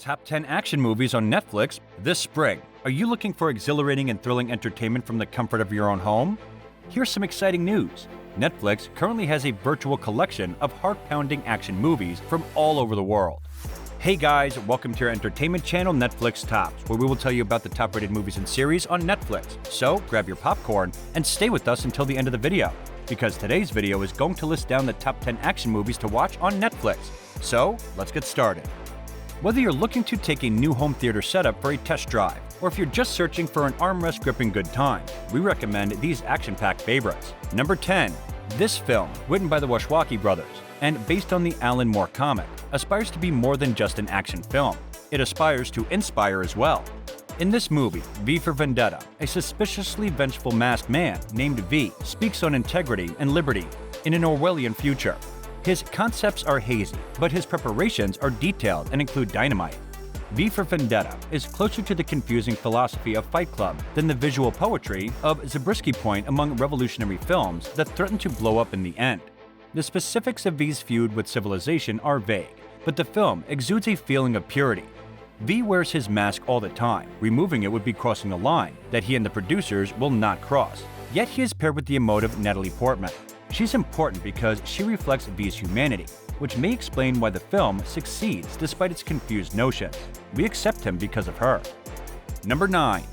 Top 10 action movies on Netflix this spring. Are you looking for exhilarating and thrilling entertainment from the comfort of your own home? Here's some exciting news. Netflix currently has a virtual collection of heart-pounding action movies from all over the world. Hey guys, welcome to your entertainment channel Netflix Tops, where we will tell you about the top-rated movies and series on Netflix. So grab your popcorn and stay with us until the end of the video, because today's video is going to list down the top 10 action movies to watch on Netflix. So let's get started. Whether you're looking to take a new home theater setup for a test drive, or if you're just searching for an armrest-gripping good time, we recommend these action-packed favorites. Number 10. This film, written by the Wachowski Brothers and based on the Alan Moore comic, aspires to be more than just an action film. It aspires to inspire as well. In this movie, V For Vendetta, a suspiciously vengeful masked man named V speaks on integrity and liberty in an Orwellian future. His concepts are hazy, but his preparations are detailed and include dynamite. V For Vendetta is closer to the confusing philosophy of Fight Club than the visual poetry of Zabriskie Point among revolutionary films that threaten to blow up in the end. The specifics of V's feud with civilization are vague, but the film exudes a feeling of purity. V wears his mask all the time. Removing it would be crossing a line that he and the producers will not cross. Yet he is paired with the emotive Natalie Portman. She's important because she reflects V's humanity, which may explain why the film succeeds despite its confused notions. We accept him because of her. Number 9.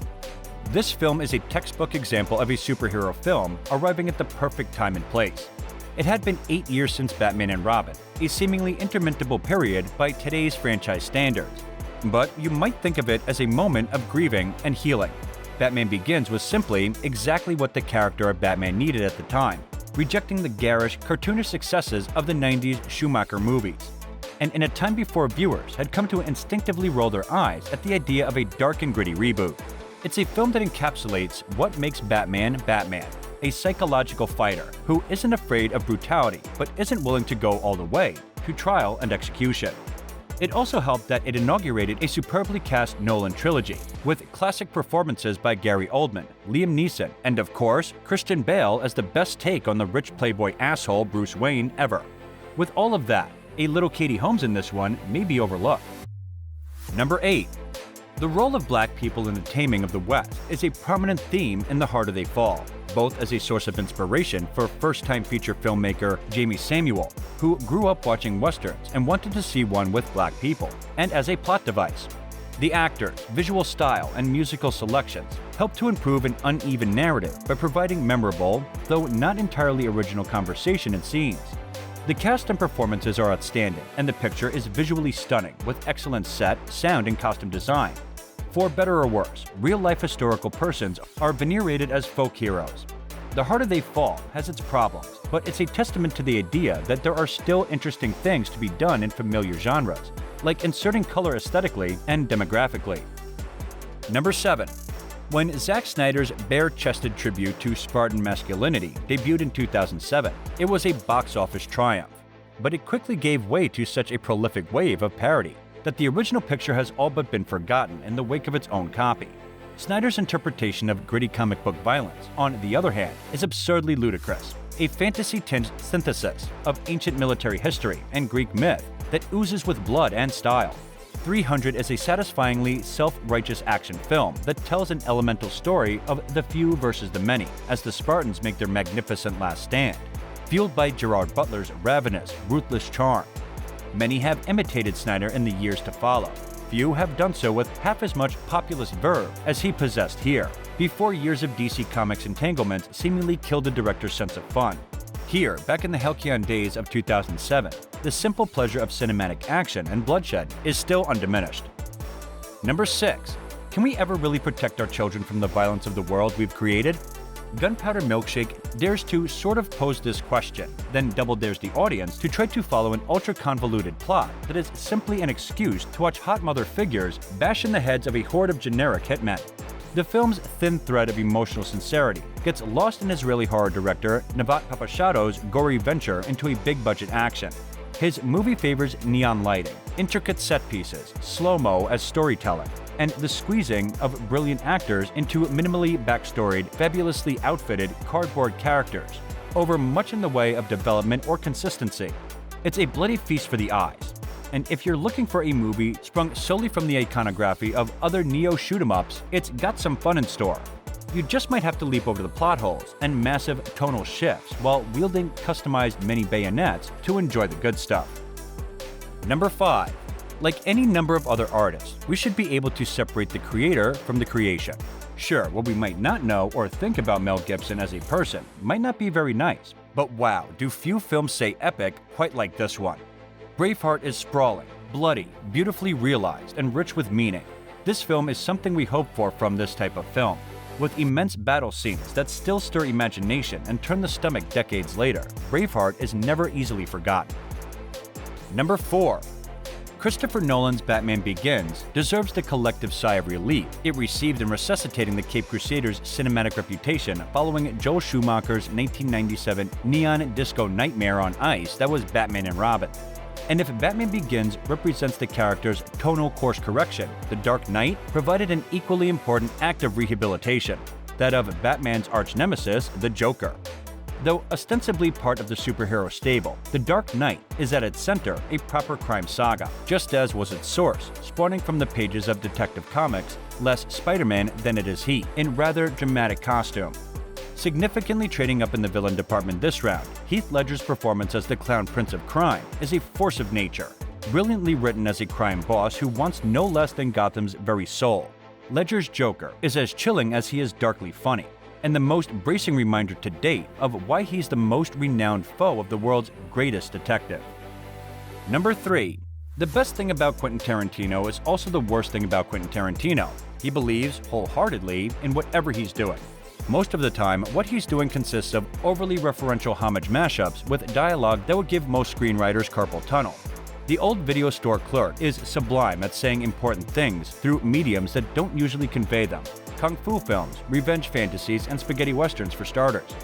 This film is a textbook example of a superhero film arriving at the perfect time and place. It had been 8 years since Batman and Robin, a seemingly interminable period by today's franchise standards. But you might think of it as a moment of grieving and healing. Batman Begins was simply exactly what the character of Batman needed at the time, rejecting the garish, cartoonish successes of the 90s Schumacher movies. And in a time before viewers had come to instinctively roll their eyes at the idea of a dark and gritty reboot. It's a film that encapsulates what makes Batman Batman, a psychological fighter who isn't afraid of brutality but isn't willing to go all the way to trial and execution. It also helped that it inaugurated a superbly cast Nolan trilogy, with classic performances by Gary Oldman, Liam Neeson, and of course, Christian Bale as the best take on the rich playboy asshole Bruce Wayne ever. With all of that, a little Katie Holmes in this one may be overlooked. Number 8. The role of black people in the taming of the West is a prominent theme in The Harder They Fall, both as a source of inspiration for first-time feature filmmaker Jamie Samuel, who grew up watching westerns and wanted to see one with black people, and as a plot device. The actors, visual style, and musical selections help to improve an uneven narrative by providing memorable, though not entirely original conversation and scenes. The cast and performances are outstanding, and the picture is visually stunning with excellent set, sound, and costume design. For better or worse, real-life historical persons are venerated as folk heroes. The Harder They Fall has its problems, but it's a testament to the idea that there are still interesting things to be done in familiar genres, like inserting color aesthetically and demographically. Number 7. When Zack Snyder's bare-chested tribute to Spartan masculinity debuted in 2007, it was a box office triumph. But it quickly gave way to such a prolific wave of parody that the original picture has all but been forgotten in the wake of its own copy. Snyder's interpretation of gritty comic book violence, on the other hand, is absurdly ludicrous, a fantasy-tinged synthesis of ancient military history and Greek myth that oozes with blood and style. 300 is a satisfyingly self-righteous action film that tells an elemental story of the few versus the many as the Spartans make their magnificent last stand, fueled by Gerard Butler's ravenous, ruthless charm. Many have imitated Snyder in the years to follow. Few have done so with half as much populist verve as he possessed here, before years of DC Comics entanglements seemingly killed the director's sense of fun. Here, back in the halcyon days of 2007, the simple pleasure of cinematic action and bloodshed is still undiminished. Number 6. Can we ever really protect our children from the violence of the world we've created? Gunpowder Milkshake dares to sort of pose this question, then double dares the audience to try to follow an ultra-convoluted plot that is simply an excuse to watch hot mother figures bash in the heads of a horde of generic hitmen. The film's thin thread of emotional sincerity gets lost in Israeli horror director Navat Papashadow's gory venture into a big-budget action. His movie favors neon lighting, intricate set pieces, slow-mo as storytelling, and the squeezing of brilliant actors into minimally backstoried, fabulously outfitted cardboard characters, over much in the way of development or consistency. It's a bloody feast for the eyes. And if you're looking for a movie sprung solely from the iconography of other neo shoot-'em-ups, it's got some fun in store. You just might have to leap over the plot holes and massive tonal shifts while wielding customized mini bayonets to enjoy the good stuff. Number 5. Like any number of other artists, we should be able to separate the creator from the creation. Sure, what we might not know or think about Mel Gibson as a person might not be very nice, but wow, do few films say epic quite like this one. Braveheart is sprawling, bloody, beautifully realized, and rich with meaning. This film is something we hope for from this type of film. With immense battle scenes that still stir imagination and turn the stomach decades later, Braveheart is never easily forgotten. Number 4. Christopher Nolan's Batman Begins deserves the collective sigh of relief it received in resuscitating the Caped Crusaders' cinematic reputation following Joel Schumacher's 1997 neon disco nightmare on ice that was Batman and Robin. And if Batman Begins represents the character's tonal course correction, The Dark Knight provided an equally important act of rehabilitation, that of Batman's arch-nemesis, the Joker. Though ostensibly part of the superhero stable, The Dark Knight is at its center a proper crime saga, just as was its source, spawning from the pages of Detective Comics, less Spider-Man than it is he, in rather dramatic costume. Significantly trading up in the villain department this round, Heath Ledger's performance as the Clown Prince of Crime is a force of nature, brilliantly written as a crime boss who wants no less than Gotham's very soul. Ledger's Joker is as chilling as he is darkly funny, and the most bracing reminder to date of why he's the most renowned foe of the world's greatest detective. Number 3. The best thing about Quentin Tarantino is also the worst thing about Quentin Tarantino. He believes, wholeheartedly, in whatever he's doing. Most of the time, what he's doing consists of overly referential homage mashups with dialogue that would give most screenwriters carpal tunnel. The old video store clerk is sublime at saying important things through mediums that don't usually convey them. Kung fu films, revenge fantasies, and spaghetti westerns for starters.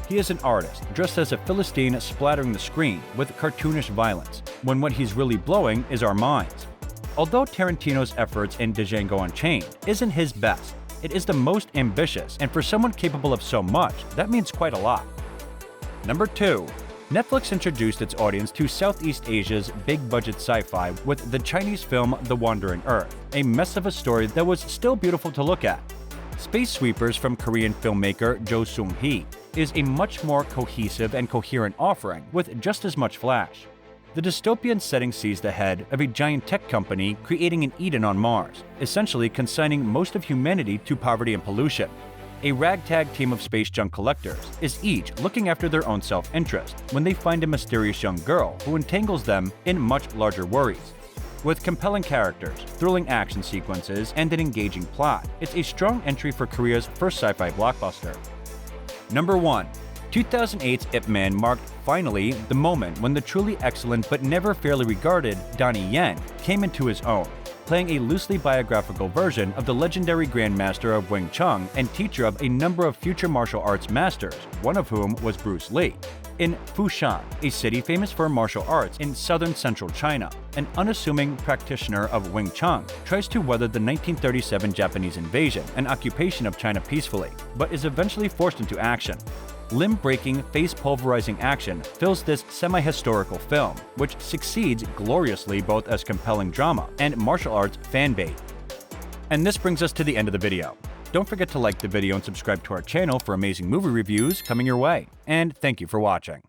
He is an artist, dressed as a Philistine splattering the screen with cartoonish violence, when what he's really blowing is our minds. Although Tarantino's efforts in Django Unchained isn't his best, it is the most ambitious, and for someone capable of so much, that means quite a lot. Number 2. Netflix introduced its audience to Southeast Asia's big-budget sci-fi with the Chinese film The Wandering Earth, a mess of a story that was still beautiful to look at. Space Sweepers from Korean filmmaker Jo Sung-hee is a much more cohesive and coherent offering with just as much flash. The dystopian setting sees the head of a giant tech company creating an Eden on Mars, essentially consigning most of humanity to poverty and pollution. A ragtag team of space junk collectors is each looking after their own self-interest when they find a mysterious young girl who entangles them in much larger worries. With compelling characters, thrilling action sequences, and an engaging plot, it's a strong entry for Korea's first sci-fi blockbuster. Number 1. 2008's Ip Man marked, finally, the moment when the truly excellent but never fairly regarded Donnie Yen came into his own, playing a loosely biographical version of the legendary Grandmaster of Wing Chun and teacher of a number of future martial arts masters, one of whom was Bruce Lee. In Fushan, a city famous for martial arts in southern central China, an unassuming practitioner of Wing Chun tries to weather the 1937 Japanese invasion and occupation of China peacefully, but is eventually forced into action. Limb-breaking, face-pulverizing action fills this semi-historical film, which succeeds gloriously both as compelling drama and martial arts fan bait. And this brings us to the end of the video. Don't forget to like the video and subscribe to our channel for amazing movie reviews coming your way. And thank you for watching.